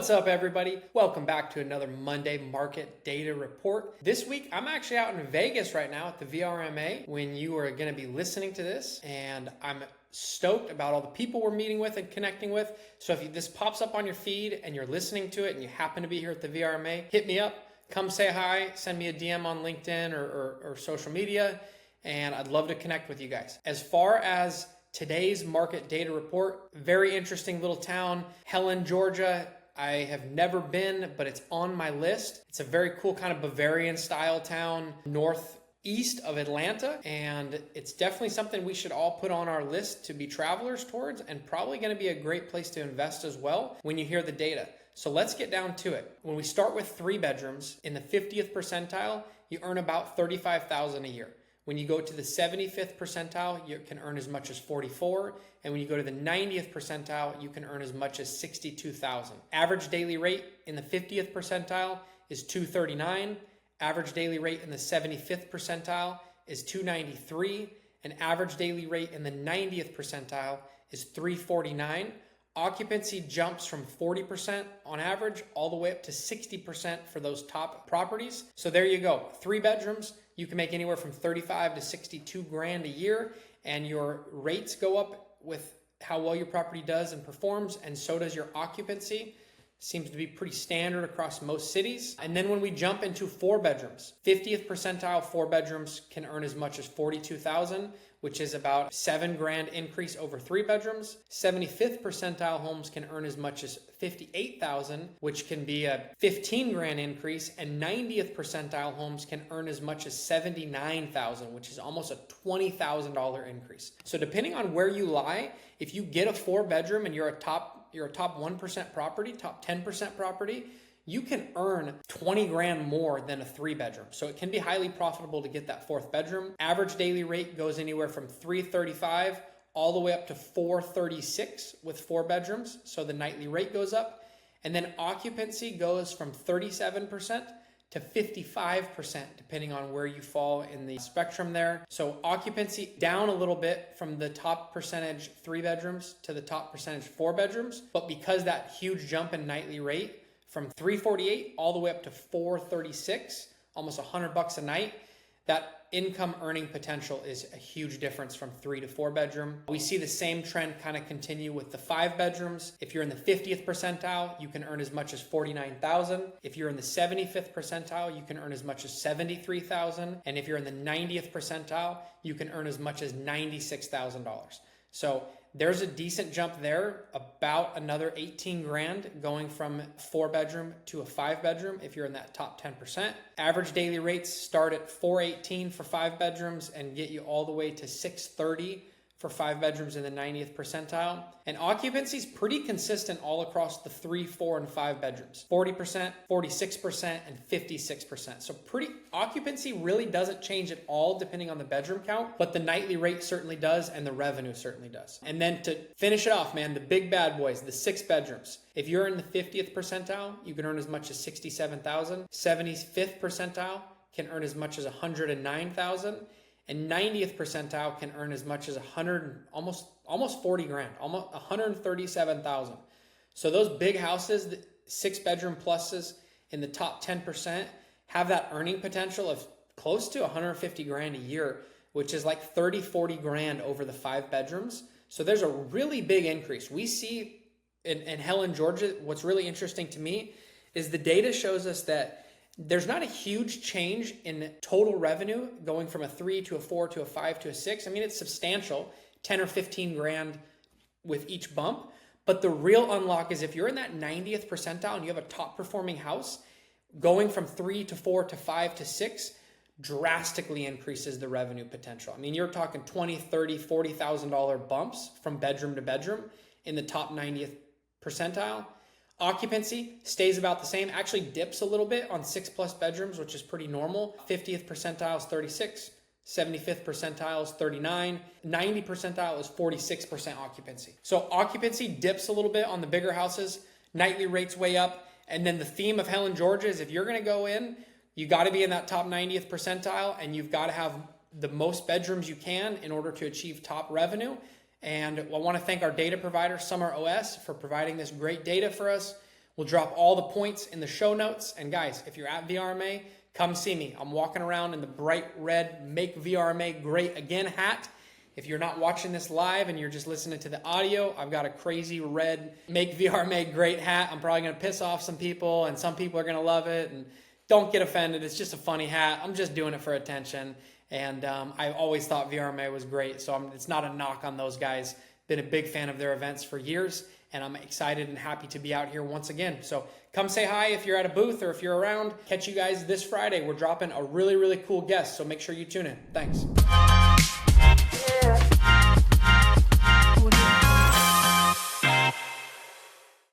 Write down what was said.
What's up, everybody? Welcome back to another Monday Market Data Report. This week, I'm actually out in Vegas right now at the VRMA when you are going to be listening to this, and I'm stoked about all the people we're meeting with and connecting with. So if this pops up on your feed and you're listening to it and you happen to be here at the VRMA, hit me up, come say hi, send me a DM on LinkedIn or social media, and I'd love to connect with you guys. As far as today's market data report, very interesting little town, Helen, Georgia. I have never been, but it's on my list. It's a very cool kind of Bavarian style town northeast of Atlanta, and it's definitely something we should all put on our list to be travelers towards, and probably going to be a great place to invest as well when you hear the data. So let's get down to it. When we start with 3 bedrooms in the 50th percentile, you earn about $35,000 a year. When you go to the 75th percentile, you can earn as much as $44,000. And when you go to the 90th percentile, you can earn as much as $62,000. Average daily rate in the 50th percentile is $239. Average daily rate in the 75th percentile is $293. And average daily rate in the 90th percentile is $349. Occupancy jumps from 40% on average all the way up to 60% for those top properties. So there you go. 3 bedrooms, you can make anywhere from 35 to 62 grand a year, and your rates go up with how well your property does and performs, and so does your occupancy. Seems to be pretty standard across most cities. And then when we jump into 4 bedrooms, 50th percentile 4 bedrooms can earn as much as $42,000, which is about 7 grand increase over 3 bedrooms. 75th percentile homes can earn as much as $58,000, which can be a 15 grand increase, and 90th percentile homes can earn as much as $79,000, which is almost a $20,000 increase. So depending on where you lie, if you get a 4 bedroom and you're a top 1% property, top 10% property, you can earn 20 grand more than a 3 bedroom. So it can be highly profitable to get that 4th bedroom. Average daily rate goes anywhere from $335 all the way up to $436 with 4 bedrooms. So the nightly rate goes up. And then occupancy goes from 37% to 55%, depending on where you fall in the spectrum there. So occupancy down a little bit from the top percentage 3 bedrooms to the top percentage 4 bedrooms. But because that huge jump in nightly rate from $348 all the way up to $436, almost $100 a night, that income earning potential is a huge difference from 3 to 4 bedroom. We see the same trend kind of continue with the 5 bedrooms. If you're in the 50th percentile, you can earn as much as $49,000. If you're in the 75th percentile, you can earn as much as $73,000. And if you're in the 90th percentile, you can earn as much as $96,000. So there's a decent jump there, about another 18 grand going from 4 bedroom to a 5 bedroom if you're in that top 10%. Average daily rates start at $418 for 5 bedrooms and get you all the way to $630 for 5 bedrooms in the 90th percentile. And occupancy is pretty consistent all across the 3, 4, and 5 bedrooms. 40%, 46%, and 56%. So occupancy really doesn't change at all depending on the bedroom count, but the nightly rate certainly does, and the revenue certainly does. And then to finish it off, man, the big bad boys, the 6 bedrooms. If you're in the 50th percentile, you can earn as much as $67,000. 75th percentile can earn as much as $109,000. And 90th percentile can earn as much as almost 40 grand, almost $137,000. So those big houses, the 6 bedroom pluses in the top 10% have that earning potential of close to 150 grand a year, which is like 30, 40 grand over the 5 bedrooms. So there's a really big increase. We see in Helen, Georgia, what's really interesting to me is the data shows us that there's not a huge change in total revenue going from a 3 to a 4 to a 5 to a 6. I mean, it's substantial, 10 or 15 grand with each bump. But the real unlock is if you're in that 90th percentile and you have a top performing house, going from 3 to 4 to 5 to 6 drastically increases the revenue potential. I mean, you're talking $20,000, $30,000, $40,000 bumps from bedroom to bedroom in the top 90th percentile. Occupancy stays about the same, actually dips a little bit on 6+ bedrooms, which is pretty normal. 50th percentile is 36, 75th percentile is 39, 90 percentile is 46% occupancy. So occupancy dips a little bit on the bigger houses, nightly rates way up. And then the theme of Helen, Georgia is if you're going to go in, you got to be in that top 90th percentile, and you've got to have the most bedrooms you can in order to achieve top revenue. And I want to thank our data provider, Summer OS, for providing this great data for us. We'll drop all the points in the show notes. And guys, if you're at VRMA, come see me. I'm walking around in the bright red Make VRMA Great Again hat. If you're not watching this live and you're just listening to the audio, I've got a crazy red Make VRMA Great hat. I'm probably going to piss off some people, and some people are going to love it. And don't get offended. It's just a funny hat. I'm just doing it for attention. And I always thought VRMA was great. So it's not a knock on those guys. Been a big fan of their events for years. And I'm excited and happy to be out here once again. So come say hi if you're at a booth or if you're around. Catch you guys this Friday. We're dropping a really, really cool guest. So make sure you tune in. Thanks.